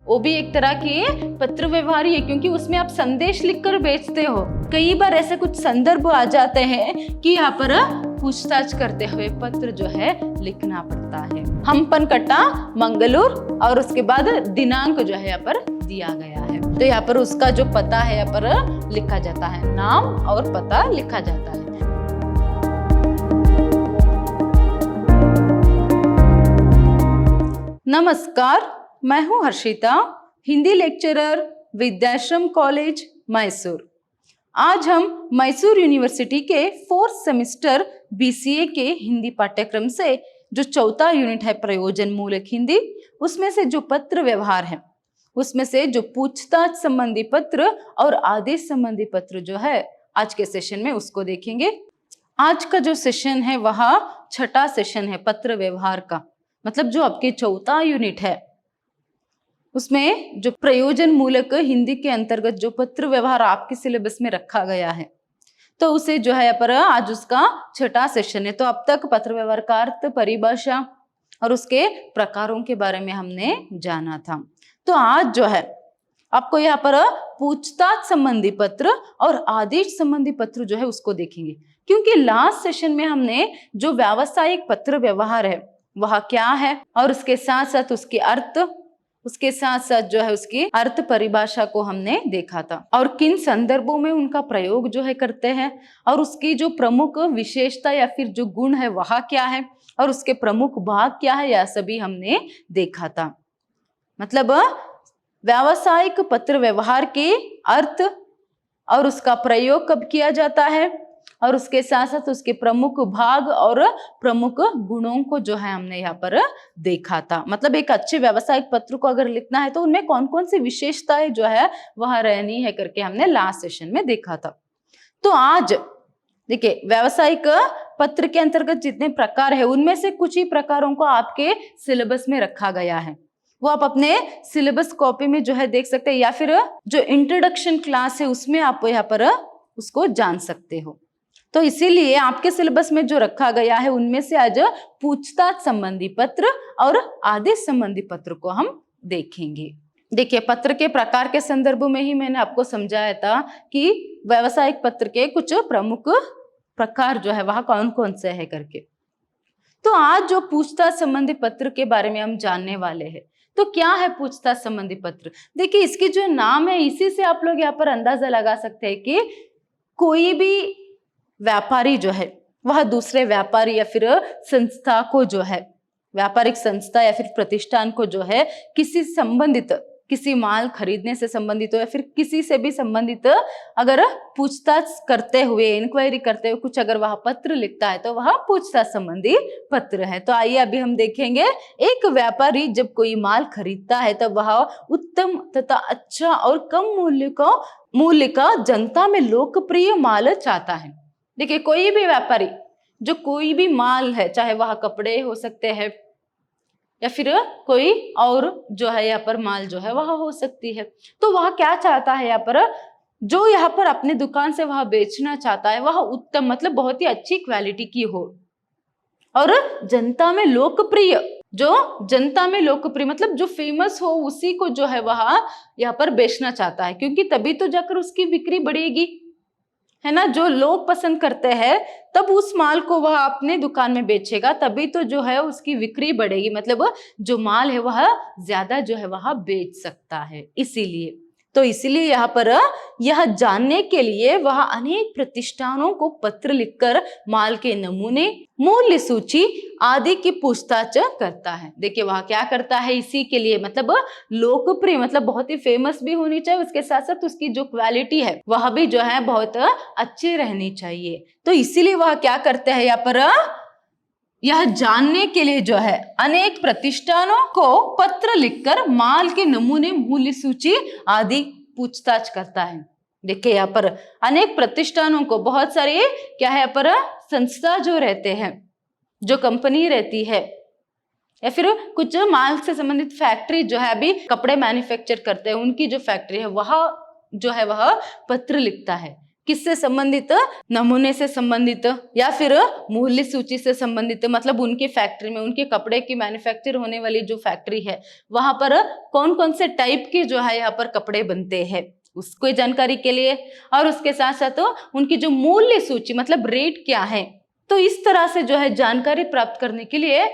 वो भी एक तरह की पत्र व्यवहार ही है, क्योंकि उसमें आप संदेश लिखकर बेचते हो। कई बार ऐसे कुछ संदर्भ आ जाते हैं कि यहाँ पर पूछताछ करते हुए पत्र जो है लिखना पड़ता है। हम्पन कट्टा मंगलूर और उसके बाद दिनांक जो है यहाँ पर दिया गया है। तो यहाँ पर उसका जो पता है यहाँ पर लिखा जाता है, नाम और पता लिखा जाता है। नमस्कार, मैं हूँ हर्षिता, हिंदी लेक्चरर, विद्याश्रम कॉलेज मैसूर। आज हम मैसूर यूनिवर्सिटी के 4th सेमेस्टर BCA के हिंदी पाठ्यक्रम से जो चौथा यूनिट है प्रयोजन मूलक हिंदी, उसमें से जो पत्र व्यवहार है, उसमें से जो पूछताछ संबंधी पत्र और आदेश संबंधी पत्र जो है आज के सेशन में उसको देखेंगे। आज का जो सेशन है वह छठा सेशन है पत्र व्यवहार का, मतलब जो आपके चौथा यूनिट है उसमें जो प्रयोजन मूलक हिंदी के अंतर्गत जो पत्र व्यवहार आपके सिलेबस में रखा गया है, तो उसे जो है पर आज उसका छठा सेशन है। तो अब तक पत्र व्यवहार का अर्थ, परिभाषा और उसके प्रकारों के बारे में हमने जाना था। तो आज जो है आपको यहाँ पर पूछताछ संबंधी पत्र और आदेश संबंधी पत्र जो है उसको देखेंगे, क्योंकि लास्ट सेशन में हमने जो व्यावसायिक पत्र व्यवहार है वह क्या है और उसके साथ साथ उसके अर्थ, उसके साथ साथ जो है उसकी अर्थ परिभाषा को हमने देखा था और किन संदर्भों में उनका प्रयोग जो है करते हैं और उसकी जो प्रमुख विशेषता या फिर जो गुण है वह क्या है और उसके प्रमुख भाग क्या है, यह सभी हमने देखा था। मतलब व्यावसायिक पत्र व्यवहार के अर्थ और उसका प्रयोग कब किया जाता है और उसके साथ साथ उसके प्रमुख भाग और प्रमुख गुणों को जो है हमने यहाँ पर देखा था। मतलब एक अच्छे व्यावसायिक पत्र को अगर लिखना है तो उनमें कौन कौन सी विशेषताएं जो है वह रहनी है करके हमने लास्ट सेशन में देखा था। तो आज देखिए, व्यावसायिक पत्र के अंतर्गत जितने प्रकार है उनमें से कुछ ही प्रकारों को आपके सिलेबस में रखा गया है, वो आप अपने सिलेबस कॉपी में जो है देख सकते हैं या फिर जो इंट्रोडक्शन क्लास है उसमें आप यहाँ पर उसको जान सकते हो। तो इसीलिए आपके सिलेबस में जो रखा गया है उनमें से आज पूछताछ संबंधी पत्र और आदेश संबंधी पत्र को हम देखेंगे। देखिए, पत्र के प्रकार के संदर्भ में ही मैंने आपको समझाया था कि व्यावसायिक पत्र के कुछ प्रमुख प्रकार जो है वह कौन कौन से है करके। तो आज जो पूछताछ संबंधी पत्र के बारे में हम जानने वाले हैं। तो क्या है पूछताछ संबंधी पत्र? देखिए, इसकी जो नाम है इसी से आप लोग यहाँ पर अंदाजा लगा सकते हैं कि कोई भी व्यापारी जो है वह दूसरे व्यापारी या फिर संस्था को जो है, व्यापारिक संस्था या फिर प्रतिष्ठान को जो है किसी संबंधित, किसी माल खरीदने से संबंधित हो या फिर किसी से भी संबंधित अगर पूछताछ करते हुए, इंक्वायरी करते हुए कुछ अगर वह पत्र लिखता है तो वह पूछताछ संबंधी पत्र है। तो आइए अभी हम देखेंगे, एक व्यापारी जब कोई माल खरीदता है तब वह उत्तम तथा अच्छा और कम मूल्य का जनता में लोकप्रिय माल चाहता है। देखिए, कोई भी व्यापारी जो कोई भी माल है, चाहे वह कपड़े हो सकते हैं या फिर कोई और जो है यहाँ पर माल जो है वह हो सकती है, तो वह क्या चाहता है, यहाँ पर जो यहाँ पर अपने दुकान से वह बेचना चाहता है वह उत्तम, मतलब बहुत ही अच्छी क्वालिटी की हो और जनता में लोकप्रिय, जो जनता में लोकप्रिय मतलब जो फेमस हो उसी को जो है वह यहाँ पर बेचना चाहता है, क्योंकि तभी तो जाकर उसकी बिक्री बढ़ेगी, है ना। जो लोग पसंद करते हैं तब उस माल को वह अपने दुकान में बेचेगा, तभी तो जो है उसकी बिक्री बढ़ेगी, मतलब जो माल है वह ज्यादा जो है वह बेच सकता है। इसीलिए यहाँ पर यह जानने के लिए वह अनेक प्रतिष्ठानों को पत्र लिखकर माल के नमूने, मूल्य सूची आदि की पूछताछ करता है। देखिए, वह क्या करता है इसी के लिए, मतलब लोकप्रिय, मतलब बहुत ही फेमस भी होनी चाहिए, उसके साथ साथ उसकी जो क्वालिटी है वह भी जो है बहुत अच्छी रहनी चाहिए। तो इसीलिए वह क्या करते हैं, यहाँ पर यह जानने के लिए जो है अनेक प्रतिष्ठानों को पत्र लिखकर माल के नमूने, मूल्य सूची आदि पूछताछ करता है। देखिए, यहाँ पर अनेक प्रतिष्ठानों को, बहुत सारे क्या है यहाँ पर संस्था जो रहते हैं, जो कंपनी रहती है या फिर कुछ माल से संबंधित फैक्ट्री जो है अभी कपड़े मैन्युफैक्चर करते हैं, उनकी जो फैक्ट्री है वह जो है वह पत्र लिखता है किससे संबंधित, नमूने से संबंधित या फिर मूल्य सूची से संबंधित, मतलब उनकी फैक्ट्री में, उनके कपड़े की मैन्युफैक्चर होने वाली जो फैक्ट्री है वहां पर कौन कौन से टाइप के जो है यहाँ पर कपड़े बनते हैं उसको जानकारी के लिए, और उसके साथ साथ उनकी जो मूल्य सूची मतलब रेट क्या है। तो इस तरह से जो है जानकारी प्राप्त करने के लिए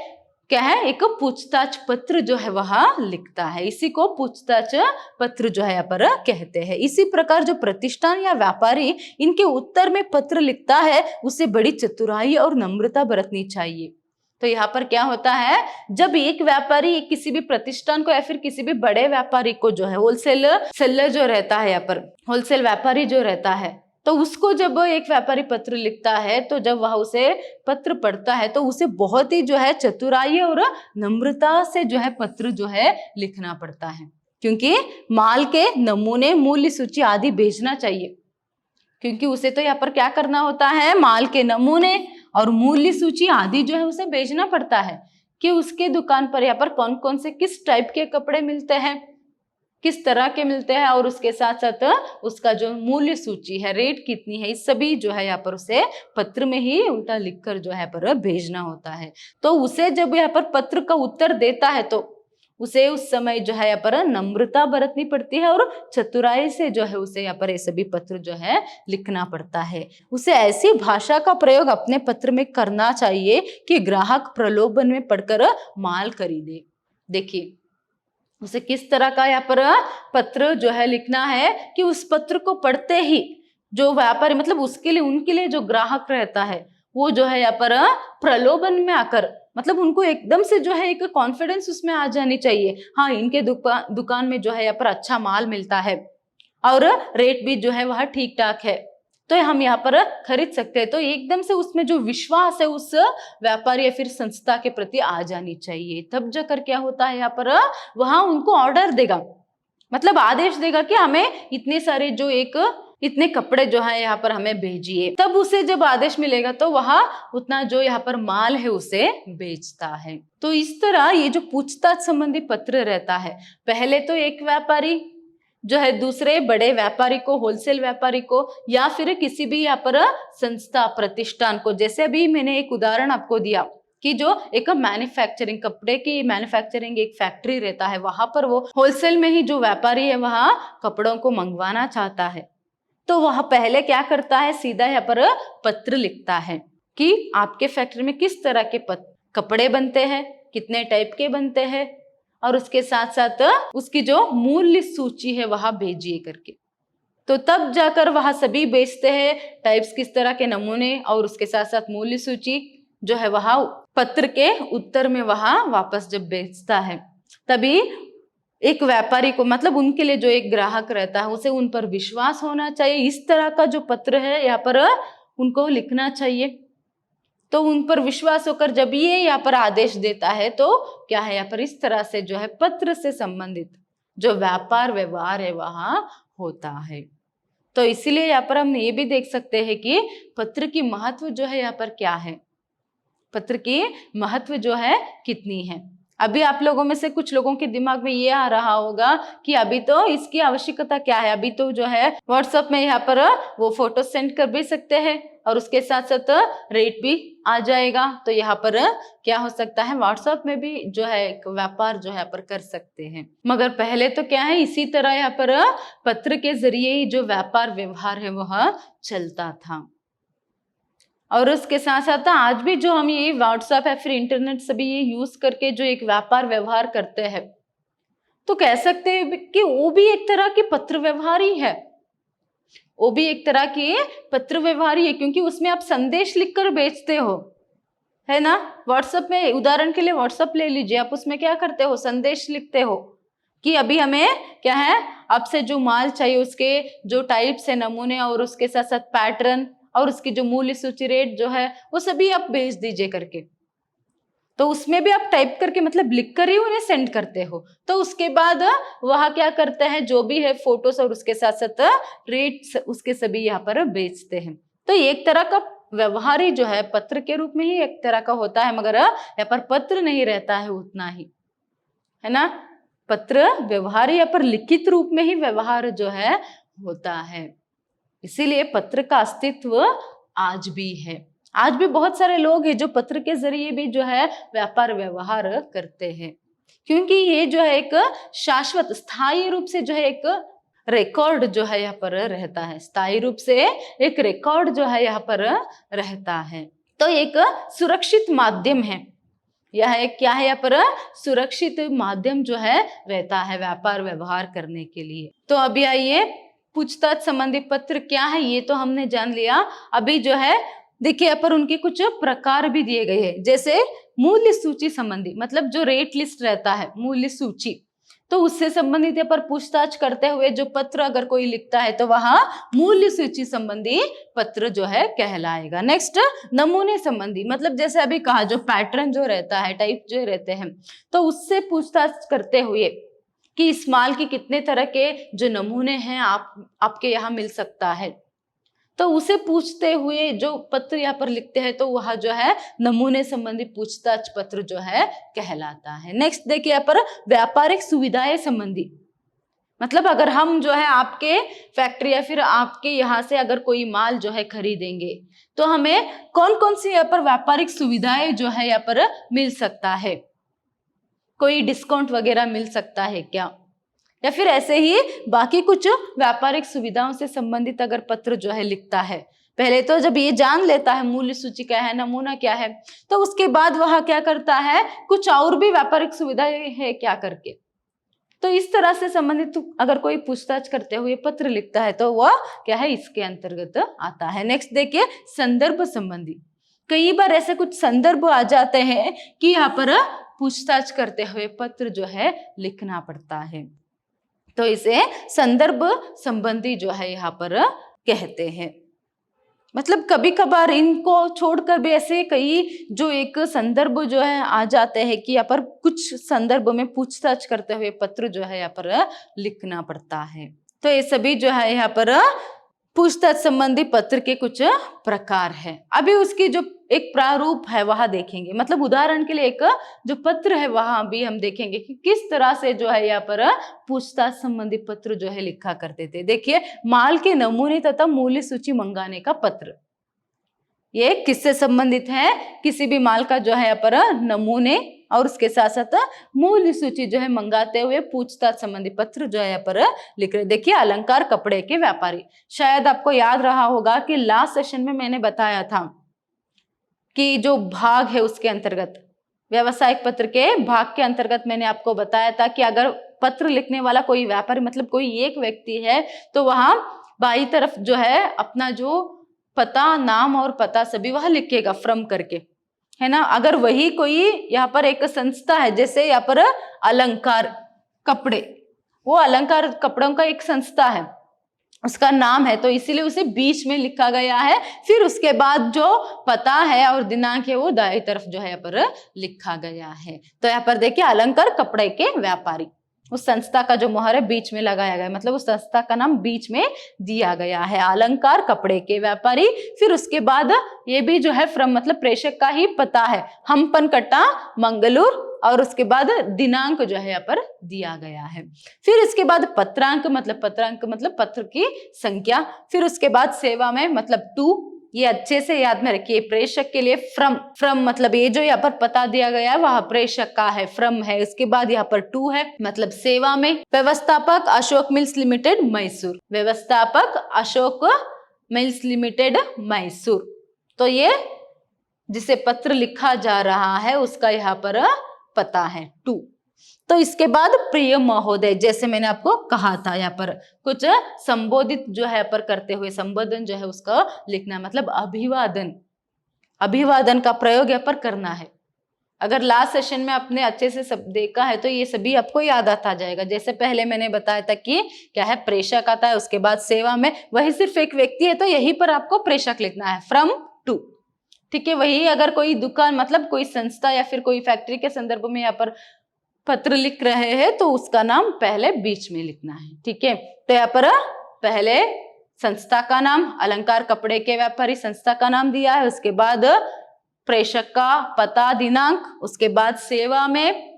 क्या है, एक पूछताछ पत्र जो है वह लिखता है। इसी को पूछताछ पत्र जो है यहाँ पर कहते हैं। इसी प्रकार जो प्रतिष्ठान या व्यापारी इनके उत्तर में पत्र लिखता है उसे बड़ी चतुराई और नम्रता बरतनी चाहिए। तो यहाँ पर क्या होता है, जब एक व्यापारी किसी भी प्रतिष्ठान को या फिर किसी भी बड़े व्यापारी को जो है, होलसेल सेलर जो रहता है, यहाँ पर होलसेल व्यापारी जो रहता है, तो उसको जब एक व्यापारी पत्र लिखता है तो जब वह उसे पत्र पढ़ता है तो उसे बहुत ही जो है चतुराई और नम्रता से जो है पत्र जो है लिखना पड़ता है, क्योंकि माल के नमूने, मूल्य सूची आदि भेजना चाहिए। क्योंकि उसे तो यहाँ पर क्या करना होता है, माल के नमूने और मूल्य सूची आदि जो है उसे भेजना पड़ता है कि उसके दुकान पर यहाँ पर कौन कौन से किस टाइप के कपड़े मिलते हैं, किस तरह के मिलते हैं, और उसके साथ साथ उसका जो मूल्य सूची है, रेट कितनी है, इस सभी जो है यहाँ पर उसे पत्र में ही उल्टा लिखकर जो है पर भेजना होता है। तो उसे जब यहाँ पर पत्र का उत्तर देता है तो उसे उस समय जो है यहाँ पर नम्रता बरतनी पड़ती है और चतुराई से जो है उसे यहाँ पर ये सभी पत्र जो है लिखना पड़ता है। उसे ऐसी भाषा का प्रयोग अपने पत्र में करना चाहिए कि ग्राहक प्रलोभन में पड़कर माल खरीदे। देखिए उसे किस तरह का यहाँ पर पत्र जो है लिखना है कि उस पत्र को पढ़ते ही जो व्यापारी मतलब उसके लिए, उनके लिए जो ग्राहक रहता है वो जो है यहाँ पर प्रलोभन में आकर, मतलब उनको एकदम से जो है एक कॉन्फिडेंस उसमें आ जानी चाहिए। हाँ, इनके दुकान में जो है यहाँ पर अच्छा माल मिलता है और रेट भी जो है वह ठीक ठाक है, तो हम यहाँ पर खरीद सकते हैं। तो एकदम से उसमें जो विश्वास है उस व्यापारी या फिर संस्था के प्रति आ जानी चाहिए। तब जाकर क्या होता है, यहाँ पर वहां उनको ऑर्डर देगा, मतलब आदेश देगा कि हमें इतने सारे जो इतने कपड़े जो है यहाँ पर हमें भेजिए। तब उसे जब आदेश मिलेगा तो वह उतना जो यहाँ पर माल है उसे बेचता है। तो इस तरह ये जो पूछताछ संबंधी पत्र रहता है, पहले तो एक व्यापारी जो है दूसरे बड़े व्यापारी को, होलसेल व्यापारी को या फिर किसी भी यहाँ पर संस्था प्रतिष्ठान को, जैसे अभी मैंने एक उदाहरण आपको दिया कि जो एक मैन्युफैक्चरिंग, कपड़े की मैन्युफैक्चरिंग एक फैक्ट्री रहता है, वहां पर वो होलसेल में ही जो व्यापारी है वहां कपड़ों को मंगवाना चाहता है, तो वह पहले क्या करता है, सीधा यहाँ पर पत्र लिखता है कि आपके फैक्ट्री में किस तरह के कपड़े बनते हैं, कितने टाइप के बनते हैं, और उसके साथ साथ उसकी जो मूल्य सूची है वह भेजिए करके। तो तब जाकर वह सभी बेचते हैं, टाइप्स किस तरह के नमूने और उसके साथ साथ मूल्य सूची जो है वह पत्र के उत्तर में वह वापस जब बेचता है, तभी एक व्यापारी को, मतलब उनके लिए जो एक ग्राहक रहता है उसे उन पर विश्वास होना चाहिए। इस तरह का जो पत्र है यहाँ पर उनको लिखना चाहिए। तो उन पर विश्वास होकर जब ये यहाँ पर आदेश देता है तो क्या है, यहाँ पर इस तरह से जो है पत्र से संबंधित जो व्यापार व्यवहार है वहां होता है। तो इसीलिए यहाँ पर हम ये भी देख सकते हैं कि पत्र की महत्व जो है यहाँ पर क्या है, पत्र की महत्व जो है कितनी है। अभी आप लोगों में से कुछ लोगों के दिमाग में ये आ रहा होगा कि अभी तो इसकी आवश्यकता क्या है, अभी तो जो है व्हाट्सएप में यहाँ पर वो फोटो सेंड कर भी सकते हैं और उसके साथ साथ रेट भी आ जाएगा। तो यहाँ पर क्या हो सकता है, व्हाट्सएप में भी जो है एक व्यापार जो है यहाँ पर कर सकते हैं। मगर पहले तो क्या है, इसी तरह यहाँ पर पत्र के जरिए ही जो व्यापार व्यवहार है वह चलता था। और उसके साथ साथ आज भी जो हम ये व्हाट्सएप है फिर इंटरनेट सभी ये यूज करके जो एक व्यापार व्यवहार करते हैं, तो कह सकते हैं कि वो भी एक तरह की पत्र व्यवहार ही है, वो भी एक तरह की पत्र व्यवहार ही है, क्योंकि उसमें आप संदेश लिखकर भेजते हो, है ना। व्हाट्सएप में उदाहरण के लिए व्हाट्सएप ले लीजिए, आप उसमें क्या करते हो, संदेश लिखते हो कि अभी हमें क्या है, आपसे जो माल चाहिए उसके जो टाइप्स है, नमूने और उसके साथ साथ पैटर्न और उसकी जो मूल्य सूची, रेट जो है वो सभी आप भेज दीजिए करके। तो उसमें भी आप टाइप करके मतलब लिख कर ही उन्हें सेंड करते हो। तो उसके बाद वह क्या करते हैं, जो भी है फोटोस और उसके साथ साथ रेट्स उसके सभी यहाँ पर बेचते हैं। तो एक तरह का व्यवहार ही जो है पत्र के रूप में ही एक तरह का होता है, मगर यहाँ पर पत्र नहीं रहता है उतना ही, है ना। पत्र व्यवहार यहाँ पर लिखित रूप में ही व्यवहार जो है होता है। इसीलिए पत्र का अस्तित्व आज भी है। आज भी बहुत सारे लोग हैं जो पत्र के जरिए भी जो है व्यापार व्यवहार करते हैं, क्योंकि ये जो है एक शाश्वत स्थायी रूप से जो है एक रिकॉर्ड जो है यहाँ पर रहता है, स्थायी रूप से एक रिकॉर्ड जो है यहाँ पर रहता है। तो एक सुरक्षित माध्यम है, यह एक क्या है यहाँ पर सुरक्षित माध्यम जो है रहता है व्यापार व्यवहार करने के लिए। तो अभी आइए पूछताछ संबंधी पत्र क्या है ये तो हमने जान लिया। अभी जो है देखिए यहाँ पर उनके कुछ प्रकार भी दिए गए हैं, जैसे मूल्य सूची संबंधी, मतलब जो रेट लिस्ट रहता है मूल्य सूची, तो उससे संबंधित यहाँ पर पूछताछ करते हुए जो पत्र अगर कोई लिखता है तो वहां मूल्य सूची संबंधी पत्र जो है कहलाएगा। नेक्स्ट नमूने संबंधी, मतलब जैसे अभी कहा जो पैटर्न जो रहता है, टाइप जो रहते हैं, तो उससे पूछताछ करते हुए कि इस माल के कितने तरह के जो नमूने हैं आपके यहाँ मिल सकता है, तो उसे पूछते हुए जो पत्र यहाँ पर लिखते हैं तो वह जो है नमूने संबंधी पूछताछ पत्र जो है कहलाता है। नेक्स्ट देखिए यहाँ पर व्यापारिक सुविधाएं संबंधी, मतलब अगर हम जो है आपके फैक्ट्री या फिर आपके यहाँ से अगर कोई माल जो है खरीदेंगे तो हमें कौन कौन सी यहाँ पर व्यापारिक सुविधाएं जो है यहाँ पर मिल सकता है, कोई डिस्काउंट वगैरह मिल सकता है क्या, या फिर ऐसे ही बाकी कुछ व्यापारिक सुविधाओं से संबंधित अगर पत्र जो है लिखता है। पहले तो जब ये जान लेता है मूल्य सूची क्या है, नमूना क्या है, तो उसके बाद वह क्या करता है कुछ और भी व्यापारिक सुविधाएं है क्या करके, तो इस तरह से संबंधित अगर कोई पूछताछ करते हुए पत्र लिखता है तो वह क्या है इसके अंतर्गत आता है। नेक्स्ट देखिए संदर्भ संबंधी, कई बार ऐसे कुछ संदर्भ आ जाते हैं कि यहाँ पर पूछताछ करते हुए पत्र जो है लिखना पड़ता है, तो इसे संदर्भ संबंधी जो है यहाँ पर कहते हैं। मतलब कभी कभार इनको छोड़कर भी ऐसे कई जो एक संदर्भ जो है आ जाते हैं कि यहाँ पर कुछ संदर्भ में पूछताछ करते हुए पत्र जो है यहाँ पर लिखना पड़ता है। तो ये सभी जो है यहाँ पर पूछताछ संबंधी पत्र के कुछ प्रकार है। अभी उसकी जो एक प्रारूप है वह देखेंगे, मतलब उदाहरण के लिए एक जो पत्र है वहां भी हम देखेंगे कि किस तरह से जो है यहाँ पर पूछताछ संबंधी पत्र जो है लिखा करते थे। देखिए माल के नमूने तथा मूल्य सूची मंगाने का पत्र, ये किससे संबंधित है, किसी भी माल का जो है यहाँ पर नमूने और उसके साथ साथ मूल्य सूची जो है मंगाते हुए पूछताछ संबंधी पत्र जो है यहाँ पर लिख रहे। देखिए अलंकार कपड़े के व्यापारी, शायद आपको याद रहा होगा कि लास्ट सेशन में मैंने बताया था कि जो भाग है उसके अंतर्गत व्यवसायिक पत्र के भाग के अंतर्गत मैंने आपको बताया था कि अगर पत्र लिखने वाला कोई व्यापारी मतलब कोई एक व्यक्ति है तो वहां बाई तरफ जो है अपना जो पता, नाम और पता सभी वह लिखेगा फ्रॉम करके, है ना। अगर वही कोई यहाँ पर एक संस्था है, जैसे यहाँ पर अलंकार कपड़े, वो अलंकार कपड़ों का एक संस्था है, उसका नाम है, तो इसीलिए उसे बीच में लिखा गया है। फिर उसके बाद जो पता है और दिनांक है वो दाएं तरफ जो है यहाँ पर लिखा गया है। तो यहाँ पर देखिए अलंकार कपड़े के व्यापारी, उस संस्था का जो मोहर है बीच में लगाया गया है, मतलब उस संस्था का नाम बीच में दिया गया है, अलंकार कपड़े के व्यापारी। फिर उसके बाद ये भी जो है फ्रॉम मतलब प्रेषक का ही पता है, हम्पनकट्टा मंगलूर, और उसके बाद दिनांक जो है यहाँ पर दिया गया है। फिर इसके बाद पत्रांक मतलब पत्र की संख्या। फिर उसके बाद सेवा में मतलब टू, ये अच्छे से याद में रखिए। प्रेषक के लिए फ्रॉम मतलब ये जो यहाँ पर पता दिया गया है वह प्रेषक का है, फ्रॉम है। उसके बाद यहाँ पर टू है मतलब सेवा में। व्यवस्थापक अशोक मिल्स लिमिटेड मैसूर, व्यवस्थापक अशोक मिल्स लिमिटेड मैसूर, तो ये जिसे पत्र लिखा जा रहा है उसका यहाँ पर पता है टू। तो इसके बाद प्रिय महोदय, जैसे मैंने आपको कहा था यहाँ पर कुछ संबोधित जो है पर करते हुए संबोधन जो है उसका लिखना, मतलब अभिवादन का प्रयोग यहाँ पर करना है। अगर लास्ट सेशन में आपने अच्छे से सब देखा है तो ये सभी आपको याद आता जाएगा। जैसे पहले मैंने बताया था कि क्या है प्रेषक आता है, उसके बाद सेवा में, वही सिर्फ एक व्यक्ति है तो यहीं पर आपको प्रेषक लिखना है फ्रॉम टू, ठीक है। वही अगर कोई दुकान मतलब कोई संस्था या फिर कोई फैक्ट्री के संदर्भ में यहाँ पर पत्र लिख रहे हैं तो उसका नाम पहले बीच में लिखना है, ठीक है। तो यहाँ पर पहले संस्था का नाम, अलंकार कपड़े के व्यापारी संस्था का नाम दिया है, उसके बाद प्रेषक का पता दिनांक, उसके बाद सेवा में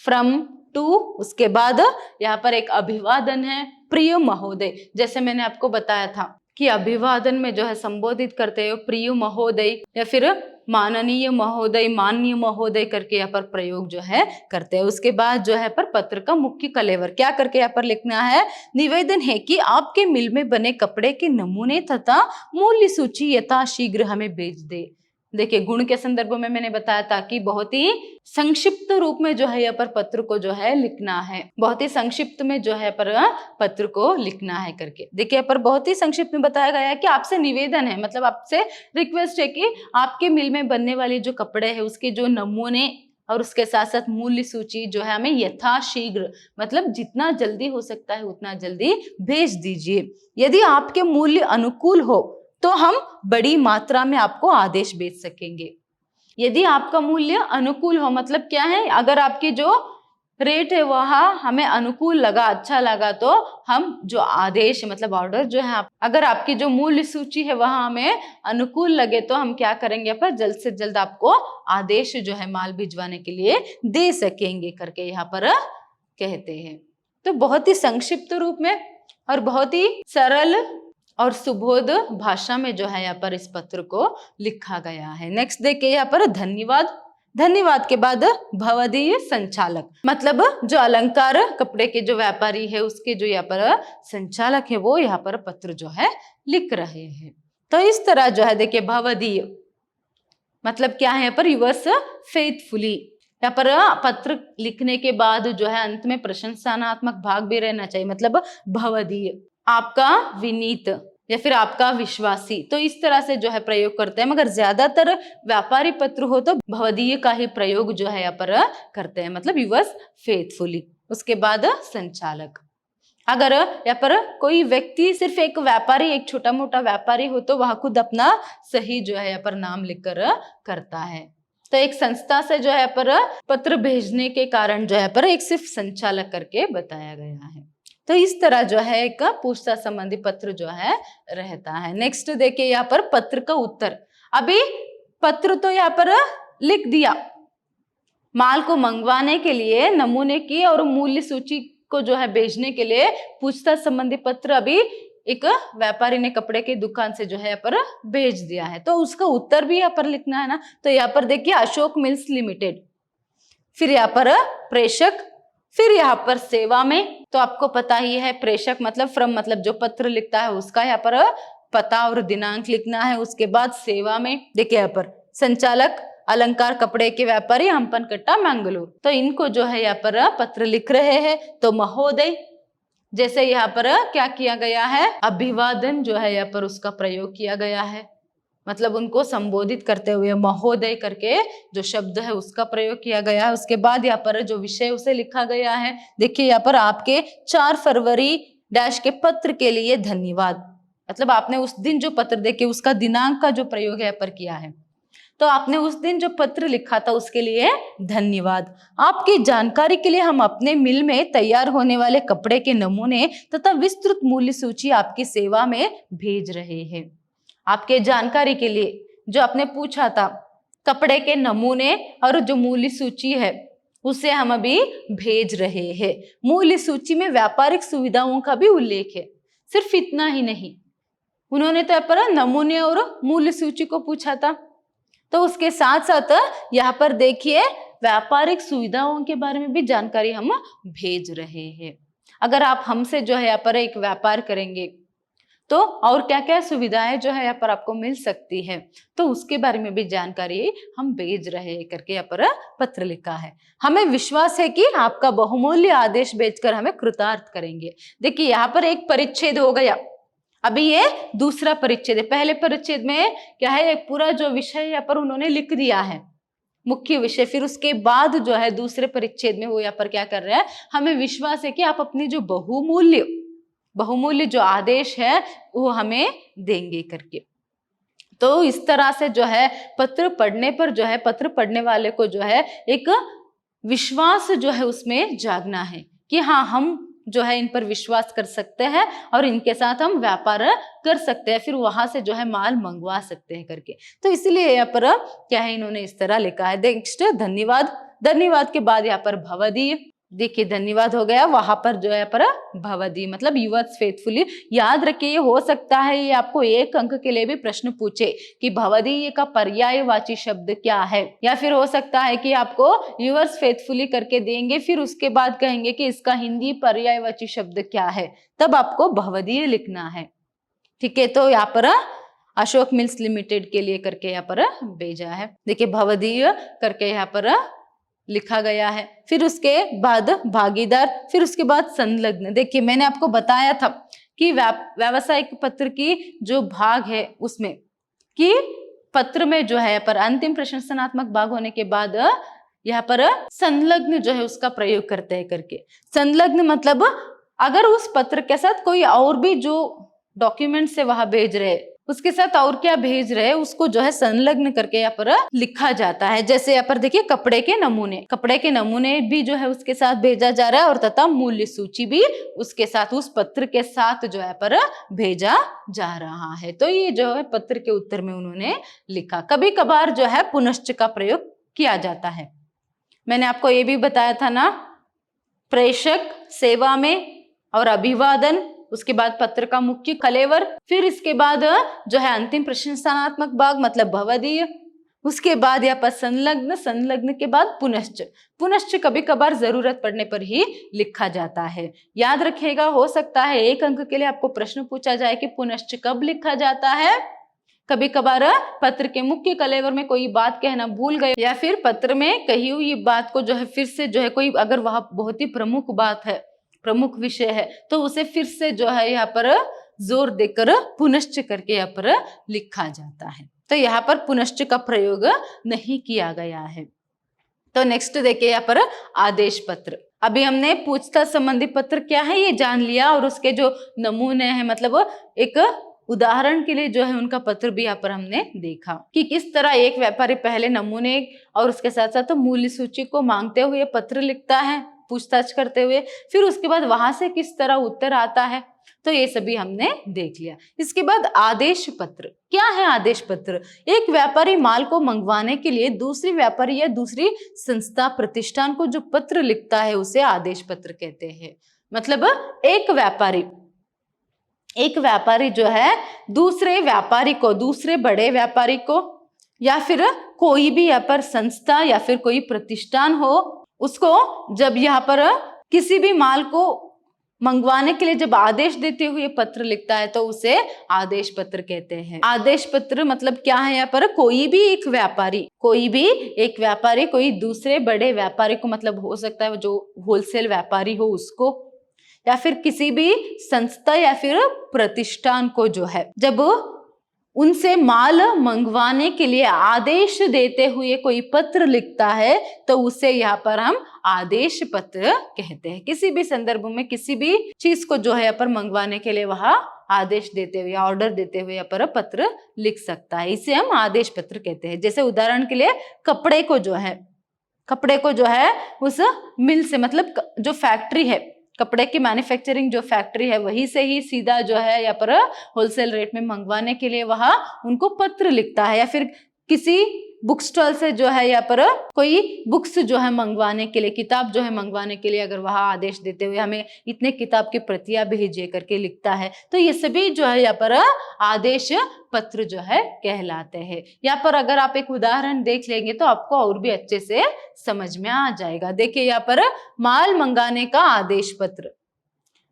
फ्रॉम टू, उसके बाद यहाँ पर एक अभिवादन है प्रिय महोदय। जैसे मैंने आपको बताया था कि अभिवादन में जो है संबोधित करते हो प्रिय महोदय या फिर माननीय महोदय, माननीय महोदय करके यहाँ पर प्रयोग जो है करते हैं। उसके बाद जो है पर पत्र का मुख्य कलेवर क्या करके यहाँ पर लिखना है, निवेदन है कि आपके मिल में बने कपड़े के नमूने तथा मूल्य सूची यथाशीघ्र हमें भेज दे। देखिए गुण के संदर्भ में मैंने बताया था कि बहुत ही संक्षिप्त रूप में जो है यहाँ पर पत्र को जो है लिखना है, बहुत ही संक्षिप्त में जो है पर पत्र को लिखना है करके। देखिए यहाँ पर बहुत ही संक्षिप्त में बताया गया है कि आपसे निवेदन है, मतलब आपसे रिक्वेस्ट है कि आपके मिल में बनने वाले जो कपड़े हैं उसके जो नमूने और उसके साथ साथ मूल्य सूची जो है हमें यथाशीघ्र, मतलब जितना जल्दी हो सकता है उतना जल्दी भेज दीजिए। यदि आपके मूल्य अनुकूल हो तो हम बड़ी मात्रा में आपको आदेश भेज सकेंगे। यदि आपका मूल्य अनुकूल हो मतलब क्या है, अगर आपकी जो रेट है वह हमें अनुकूल लगा, अच्छा लगा, तो हम जो आदेश मतलब ऑर्डर जो है अगर आपकी जो मूल्य सूची है वह हमें अनुकूल लगे तो हम क्या करेंगे, यहाँ पर जल्द से जल्द आपको आदेश जो है माल भिजवाने के लिए दे सकेंगे करके यहाँ पर कहते हैं। तो बहुत ही संक्षिप्त रूप में और बहुत ही सरल और सुबोध भाषा में जो है यहाँ पर इस पत्र को लिखा गया है। नेक्स्ट देखिए यहाँ पर धन्यवाद। धन्यवाद के बाद भवदीय संचालक, मतलब जो अलंकार कपड़े के जो व्यापारी है उसके जो यहाँ पर संचालक है वो यहाँ पर पत्र जो है लिख रहे हैं। तो इस तरह जो है देखिए भवदीय मतलब क्या है यहाँ पर, यूअर्स फेथफुली। यहाँ पर पत्र लिखने के बाद जो है अंत में प्रशंसात्मक भाग भी रहना चाहिए, मतलब भवदीय आपका विनीत या फिर आपका विश्वासी, तो इस तरह से जो है प्रयोग करते हैं। मगर ज्यादातर व्यापारी पत्र हो तो भवदीय का ही प्रयोग जो है यहाँ पर करते हैं, मतलब यूअर्स फेथफुली। उसके बाद संचालक, अगर यहाँ पर कोई व्यक्ति सिर्फ एक व्यापारी, एक छोटा मोटा व्यापारी हो तो वह खुद अपना सही जो है यहाँ पर नाम लिखकर करता है। तो एक संस्था से जो है पर पत्र भेजने के कारण जो है पर एक सिर्फ संचालक करके बताया गया है। तो इस तरह जो है एक पूछताछ संबंधी पत्र जो है रहता है। नेक्स्ट देखिए यहाँ पर पत्र का उत्तर। अभी पत्र तो यहाँ पर लिख दिया, माल को मंगवाने के लिए नमूने की और मूल्य सूची को जो है भेजने के लिए पूछताछ संबंधी पत्र अभी एक व्यापारी ने कपड़े की दुकान से जो है यहाँ पर भेज दिया है, तो उसका उत्तर भी यहाँ पर लिखना है ना। तो यहाँ पर देखिए अशोक मिल्स लिमिटेड, फिर यहाँ पर प्रेषक, फिर यहाँ पर सेवा में, तो आपको पता ही है प्रेषक मतलब फ्रॉम, मतलब जो पत्र लिखता है उसका यहाँ पर पता और दिनांक लिखना है। उसके बाद सेवा में देखिए यहाँ पर संचालक अलंकार कपड़े के व्यापारी हम्पनकट्टा मैंगलोर, तो इनको जो है यहाँ पर पत्र लिख रहे हैं। तो महोदय जैसे यहाँ पर क्या किया गया है, अभिवादन जो है यहाँ पर उसका प्रयोग किया गया है, मतलब उनको संबोधित करते हुए महोदय करके जो शब्द है उसका प्रयोग किया गया है। उसके बाद यहाँ पर जो विषय उसे लिखा गया है, देखिए यहाँ पर आपके 4 फरवरी डैश के पत्र के लिए धन्यवाद, मतलब आपने उस दिन जो पत्र देखे उसका दिनांक का जो प्रयोग यहाँ पर किया है, तो आपने उस दिन जो पत्र लिखा था उसके लिए धन्यवाद। आपकी जानकारी के लिए हम अपने मिल में तैयार होने वाले कपड़े के नमूने तथा विस्तृत मूल्य सूची आपकी सेवा में भेज रहे हैं। आपके जानकारी के लिए जो आपने पूछा था कपड़े के नमूने और जो मूल्य सूची है उसे हम अभी भेज रहे हैं। मूल्य सूची में व्यापारिक सुविधाओं का भी उल्लेख है। सिर्फ इतना ही नहीं, उन्होंने तो यहाँ पर नमूने और मूल्य सूची को पूछा था, तो उसके साथ साथ यहाँ पर देखिए व्यापारिक सुविधाओं के बारे में भी जानकारी हम भेज रहे हैं। अगर आप हमसे जो है यहाँ पर एक व्यापार करेंगे तो और क्या क्या सुविधाएं जो है यहाँ पर आपको मिल सकती है, तो उसके बारे में भी जानकारी हम भेज रहे हैं करके यहाँ पर पत्र लिखा है। हमें विश्वास है कि आपका बहुमूल्य आदेश भेजकर हमें कृतार्थ करेंगे। देखिए यहाँ पर एक परिच्छेद हो गया, अभी ये दूसरा परिच्छेद है। पहले परिच्छेद में क्या है, एक पूरा जो विषय यहाँ पर उन्होंने लिख दिया है मुख्य विषय, फिर उसके बाद जो है दूसरे परिच्छेद में वो यहाँ पर क्या कर रहे हैं, हमें विश्वास है कि आप अपनी जो बहुमूल्य जो आदेश है वो हमें देंगे करके। तो इस तरह से जो है पत्र पढ़ने पर जो है पत्र पढ़ने वाले को जो है एक विश्वास जो है उसमें जागना है कि हाँ हम जो है इन पर विश्वास कर सकते हैं और इनके साथ हम व्यापार कर सकते हैं, फिर वहां से जो है माल मंगवा सकते हैं करके। तो इसीलिए यहाँ पर क्या है, इन्होंने इस तरह लिखा है। नेक्स्ट धन्यवाद। धन्यवाद के बाद यहाँ पर भवदीय, देखिए धन्यवाद हो गया, वहां पर जो है पर भवदी मतलब यूवर्स फेथफुली। याद रखिए, हो सकता है ये आपको 1 अंक के लिए भी प्रश्न पूछे कि भवदी का पर्यायवाची शब्द क्या है, या फिर हो सकता है कि आपको यूवर्स फेथफुली करके देंगे, फिर उसके बाद कहेंगे कि इसका हिंदी पर्यायवाची शब्द क्या है, तब आपको भवदीय लिखना है। ठीक है, तो यहाँ पर अशोक मिल्स लिमिटेड के लिए करके यहाँ पर भेजा है। देखिए भवदीय करके यहाँ पर लिखा गया है। फिर उसके बाद भागीदार, फिर उसके बाद संलग्न। देखिए मैंने आपको बताया था कि व्यावसायिक पत्र की जो भाग है उसमें कि पत्र में जो है पर अंतिम प्रशंसनात्मक भाग होने के बाद यहाँ पर संलग्न जो है उसका प्रयोग करते हैं करके। संलग्न मतलब अगर उस पत्र के साथ कोई और भी जो डॉक्यूमेंट से वहां भेज रहे, उसके साथ और क्या भेज रहे, उसको जो है संलग्न करके यहाँ पर लिखा जाता है। जैसे यहाँ पर देखिए कपड़े के नमूने भी जो है उसके साथ भेजा जा रहा है, और तथा मूल्य सूची भी उसके साथ, उस पत्र के साथ जो है पर भेजा जा रहा है। तो ये जो है पत्र के उत्तर में उन्होंने लिखा। कभी कभार जो है पुनश्च का प्रयोग किया जाता है। मैंने आपको ये भी बताया था ना, प्रेषक सेवा में और अभिवादन, उसके बाद पत्र का मुख्य कलेवर, फिर इसके बाद जो है अंतिम प्रशंसनात्मक भाग मतलब भवदीय, उसके बाद यहाँ पर संलग्न के बाद पुनश्च कभी कभार जरूरत पड़ने पर ही लिखा जाता है। याद रखिएगा, हो सकता है 1 अंक के लिए आपको प्रश्न पूछा जाए कि पुनश्च कब लिखा जाता है। कभी कभार पत्र के मुख्य कलेवर में कोई बात कहना भूल गए, या फिर पत्र में कही हुई बात को जो है फिर से जो है कोई, अगर वह बहुत ही प्रमुख बात है, प्रमुख विषय है, तो उसे फिर से जो है यहाँ पर जोर देकर पुनश्च करके यहाँ पर लिखा जाता है। तो यहाँ पर पुनश्च का प्रयोग नहीं किया गया है। तो नेक्स्ट देखिए यहाँ पर आदेश पत्र। अभी हमने पूछताछ संबंधी पत्र क्या है ये जान लिया, और उसके जो नमूने हैं मतलब एक उदाहरण के लिए जो है उनका पत्र भी यहाँ पर हमने देखा कि किस तरह एक व्यापारी पहले नमूने और उसके साथ साथ मूल्य सूची को मांगते हुए पत्र लिखता है पूछताछ करते हुए, फिर उसके बाद वहां से किस तरह उत्तर आता है, तो ये सभी हमने देख लिया। इसके बाद आदेश पत्र। क्या है आदेश पत्र? एक व्यापारी माल को मंगवाने के लिए दूसरी व्यापारी या दूसरी संस्था प्रतिष्ठान को जो पत्र लिखता है उसे आदेश पत्र कहते हैं। मतलब एक व्यापारी जो है दूसरे व्यापारी को, दूसरे बड़े व्यापारी को, या फिर कोई भी यहाँ पर संस्था या फिर कोई प्रतिष्ठान हो, उसको जब यहाँ पर किसी भी माल को मंगवाने के लिए जब आदेश देते हुए पत्र लिखता है तो उसे आदेश पत्र कहते हैं। आदेश पत्र मतलब क्या है? यहाँ पर कोई भी एक व्यापारी कोई दूसरे बड़े व्यापारी को, मतलब हो सकता है जो होलसेल व्यापारी हो उसको, या फिर किसी भी संस्था या फिर प्रतिष्ठान को जो है जब उनसे माल मंगवाने के लिए आदेश देते हुए कोई पत्र लिखता है तो उसे यहाँ पर हम आदेश पत्र कहते हैं। किसी भी संदर्भ में किसी भी चीज को जो है यहाँ पर मंगवाने के लिए वह आदेश देते हुए, ऑर्डर देते हुए यहाँ पर पत्र लिख सकता है, इसे हम आदेश पत्र कहते हैं। जैसे उदाहरण के लिए कपड़े को जो है उस मिल से, मतलब जो फैक्ट्री है, कपड़े की मैन्युफैक्चरिंग जो फैक्ट्री है वहीं से ही सीधा जो है यहाँ पर होलसेल रेट में मंगवाने के लिए वह उनको पत्र लिखता है। या फिर किसी बुक स्टॉल से जो है यहाँ पर कोई बुक्स जो है मंगवाने के लिए, किताब जो है मंगवाने के लिए अगर वह आदेश देते हुए हमें इतने किताब की प्रतियां भेजिए करके लिखता है, तो ये सभी जो है यहाँ पर आदेश पत्र जो है कहलाते हैं। यहाँ पर अगर आप एक उदाहरण देख लेंगे तो आपको और भी अच्छे से समझ में आ जाएगा। देखिए यहाँ पर माल मंगाने का आदेश पत्र,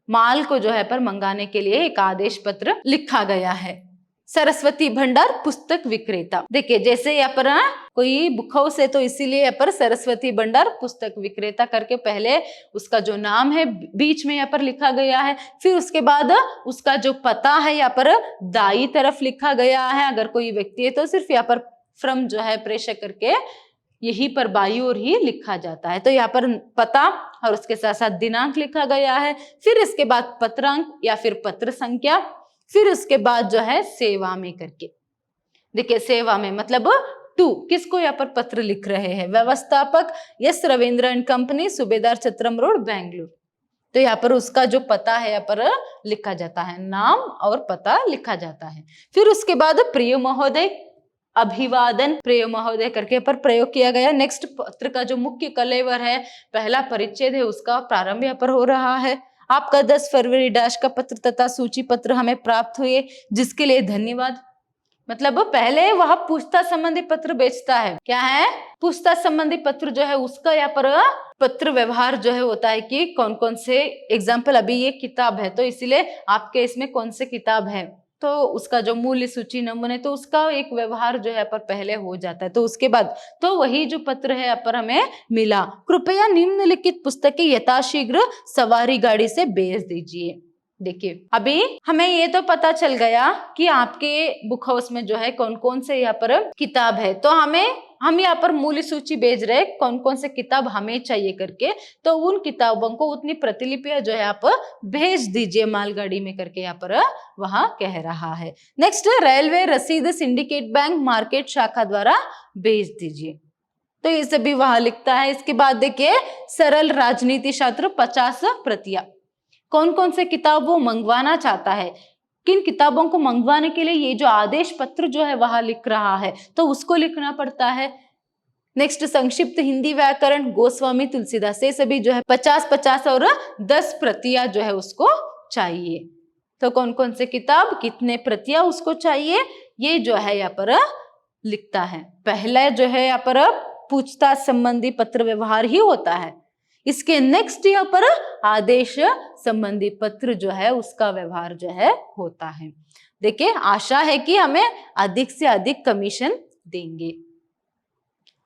माल को जो है पर मंगाने के लिए एक आदेश पत्र लिखा गया है। सरस्वती भंडार पुस्तक विक्रेता, देखिए जैसे यहाँ पर कोई बुक हाउस है तो इसीलिए यहाँ पर सरस्वती भंडार पुस्तक विक्रेता करके पहले उसका जो नाम है बीच में यहाँ पर लिखा गया है, फिर उसके बाद उसका जो पता है यहाँ पर दाई तरफ लिखा गया है। अगर कोई व्यक्ति है तो सिर्फ यहाँ पर फ्रॉम जो है प्रेषक करके यहीं पर बाई ओर ही लिखा जाता है। तो यहाँ पर पता और उसके साथ साथ दिनांक लिखा गया है, फिर इसके बाद पत्रांक या फिर पत्र संख्या, फिर उसके बाद जो है सेवा में करके। देखिए सेवा में मतलब टू, किसको यहाँ पर पत्र लिख रहे हैं? व्यवस्थापक एस रविंद्र एंड कंपनी, सूबेदार चतरम रोड, बेंगलुरु। तो यहाँ पर उसका जो पता है यहाँ पर लिखा जाता है, नाम और पता लिखा जाता है। फिर उसके बाद प्रिय महोदय, अभिवादन प्रिय महोदय करके पर प्रयोग किया गया। नेक्स्ट पत्र का जो मुख्य कलेवर है, पहला परिच्छेद है, उसका प्रारंभ यहाँ पर हो रहा है। आपका 10 फरवरी डैश का पत्र तथा सूची पत्र हमें प्राप्त हुए, जिसके लिए धन्यवाद। मतलब पहले वह पूछताछ संबंधी पत्र बेचता है, क्या है, पूछताछ संबंधी पत्र जो है उसका यहाँ पर पत्र व्यवहार जो है होता है कि कौन कौन से एग्जाम्पल, अभी ये किताब है तो इसीलिए आपके इसमें कौन से किताब है, तो उसका जो मूल्य सूची नमूने, तो उसका एक व्यवहार जो है पर पहले हो जाता है। तो उसके बाद तो वही जो पत्र है पर हमें मिला, कृपया निम्नलिखित पुस्तकें यथाशीघ्र सवारी गाड़ी से भेज दीजिए। देखिए अभी हमें ये तो पता चल गया कि आपके बुक हाउस में जो है कौन कौन से यहाँ पर किताब है, तो हम यहाँ पर मूल्य सूची भेज रहे कौन कौन से किताब हमें चाहिए करके, तो उन किताबों को उतनी प्रतिलिपियां जो है आप भेज दीजिए मालगाड़ी में करके यहाँ पर वहां कह रहा है। नेक्स्ट, रेलवे रसीद सिंडिकेट बैंक मार्केट शाखा द्वारा भेज दीजिए, तो ये सभी वहां लिखता है। इसके बाद देखिए सरल राजनीति शास्त्र 50 प्रतियां, कौन कौन से किताब वो मंगवाना चाहता है, किन किताबों को मंगवाने के लिए ये जो आदेश पत्र जो है वहां लिख रहा है, तो उसको लिखना पड़ता है। नेक्स्ट, संक्षिप्त हिंदी व्याकरण गोस्वामी तुलसीदास, ये सभी जो है 50-50 और 10 प्रतियां जो है उसको चाहिए। तो कौन कौन से किताब कितने प्रतियां उसको चाहिए, ये जो है यहाँ पर लिखता है। पहला जो है यहाँ पर पूछताछ संबंधी पत्र व्यवहार ही होता है। इसके नेक्स्ट यहाँ पर आदेश संबंधी पत्र जो है उसका व्यवहार जो है होता है। देखिए आशा है कि हमें अधिक से अधिक कमीशन देंगे,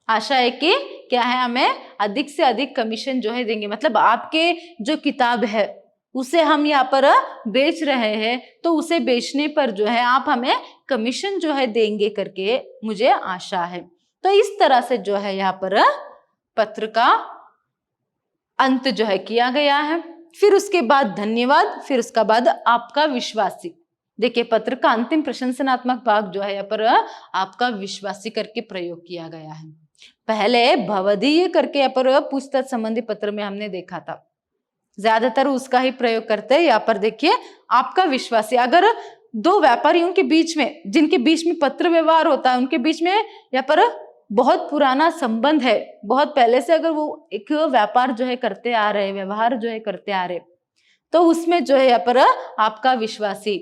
आशा है कि क्या है, हमें अधिक से अधिक कमीशन जो है देंगे, मतलब आपके जो किताब है उसे हम यहाँ पर बेच रहे हैं, तो उसे बेचने पर जो है आप हमें कमीशन जो है देंगे करके मुझे आशा है। तो इस तरह से जो है यहाँ पर पत्र का अंत जो है किया गया है। फिर उसके बाद धन्यवाद, फिर उसका बाद आपका विश्वासी। देखिए पत्र का अंतिम प्रशंसनात्मक भाग जो है यहाँ पर आपका विश्वासी करके प्रयोग किया गया है। पहले भवदीय करके यहाँ पर पूछताछ संबंधी पत्र में हमने देखा था, ज्यादातर उसका ही प्रयोग करते हैं। यहाँ पर देखिए आपका विश्वासी, अगर दो व्यापारियों के बीच में, जिनके बीच में पत्र व्यवहार होता है, उनके बीच में यहाँ पर बहुत पुराना संबंध है, बहुत पहले से अगर वो एक व्यापार जो है करते आ रहे, व्यवहार जो है करते आ रहे, तो उसमें जो है यहाँ पर आपका विश्वासी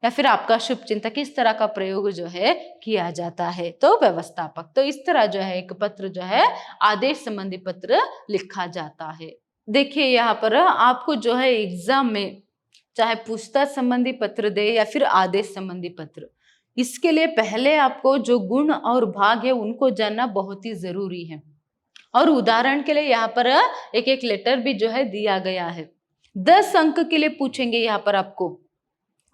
या फिर आपका शुभचिंतक इस तरह का प्रयोग जो है किया जाता है। तो व्यवस्थापक, तो इस तरह जो है एक पत्र जो है आदेश संबंधी पत्र लिखा जाता है। देखिए यहाँ पर आपको जो है एग्जाम में चाहे पूछताछ संबंधी पत्र दे या फिर आदेश संबंधी पत्र, इसके लिए पहले आपको जो गुण और भाग है उनको जानना बहुत ही जरूरी है। और उदाहरण के लिए यहाँ पर एक एक लेटर भी जो है दिया गया है। 10 अंक के लिए पूछेंगे, यहाँ पर आपको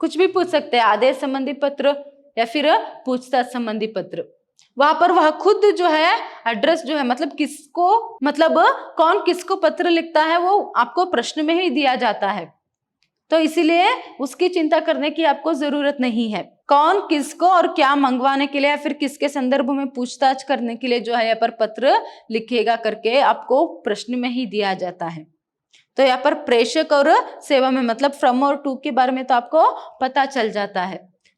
कुछ भी पूछ सकते हैं, आदेश संबंधी पत्र या फिर पूछताछ संबंधी पत्र। वहां पर वह खुद जो है एड्रेस जो है, मतलब किसको, मतलब कौन किसको पत्र लिखता है वो आपको प्रश्न में ही दिया जाता है, तो इसीलिए उसकी चिंता करने की आपको जरूरत नहीं है। कौन किसको और क्या मंगवाने के लिए या फिर किसके संदर्भ में पूछताछ करने के लिए जो है यहाँ पर पत्र लिखेगा करके आपको प्रश्न में ही दिया जाता है। तो यहाँ पर प्रेषक और सेवा में मतलब फ्रॉम और टू के बारे में तो आपको पता चल जाता है,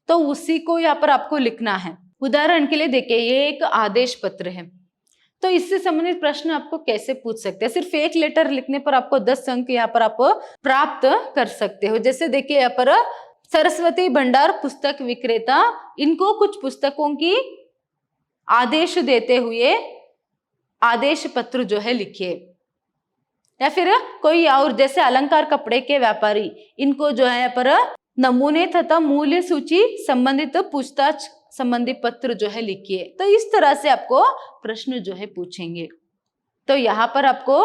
तो उसी को यहाँ पर आपको लिखना है। उदाहरण के लिए देखिए ये एक आदेश पत्र है, तो इससे संबंधित प्रश्न आपको कैसे पूछ सकते हैं। सिर्फ एक लेटर लिखने पर आपको 10 अंक यहाँ पर आप प्राप्त कर सकते हो। जैसे देखिए यहाँ पर सरस्वती भंडार पुस्तक विक्रेता, इनको कुछ पुस्तकों की आदेश देते हुए आदेश पत्र जो है लिखिए। या फिर कोई और जैसे अलंकार कपड़े के व्यापारी, इनको जो है यहाँ पर नमूने तथा मूल्य सूची संबंधित पूछताछ संबंधी पत्र जो है लिखिए। तो इस तरह से आपको प्रश्न जो है पूछेंगे। तो यहाँ पर आपको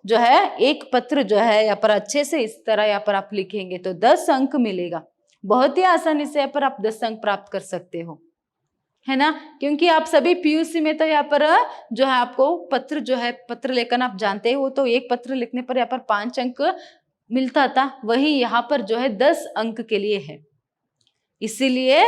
जो है एक पत्र जो है यहाँ पर अच्छे से इस तरह यहाँ पर आप लिखेंगे तो 10 अंक मिलेगा। बहुत ही आसानी से यहाँ पर आप 10 अंक प्राप्त कर सकते हो, है ना, क्योंकि आप सभी पीयूसी में तो यहाँ पर जो है आपको पत्र जो है पत्र लेखन आप जानते हो, तो एक पत्र लिखने पर यहाँ पर 5 अंक मिलता था, वही यहाँ पर जो है 10 अंक के लिए है। इसीलिए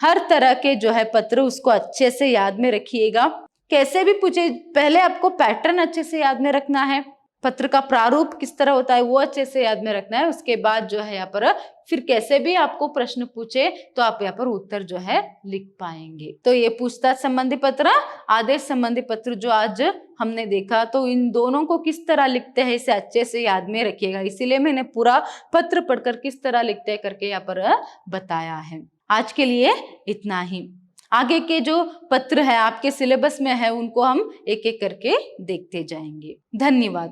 हर तरह के जो है पत्र उसको अच्छे से याद में रखिएगा। कैसे भी पूछे, पहले आपको पैटर्न अच्छे से याद में रखना है, पत्र का प्रारूप किस तरह होता है वो अच्छे से याद में रखना है। उसके बाद जो है यहाँ पर फिर कैसे भी आपको प्रश्न पूछे तो आप यहाँ पर उत्तर जो है लिख पाएंगे। तो ये पूछताछ संबंधी पत्र, आदेश संबंधी पत्र जो आज हमने देखा, तो इन दोनों को किस तरह लिखते हैं इसे अच्छे से याद में रखिएगा। इसीलिए मैंने पूरा पत्र पढ़कर किस तरह लिखते हैं करके यहाँ पर बताया है। आज के लिए इतना ही। आगे के जो पत्र है आपके सिलेबस में है उनको हम एक एक करके देखते जाएंगे। धन्यवाद।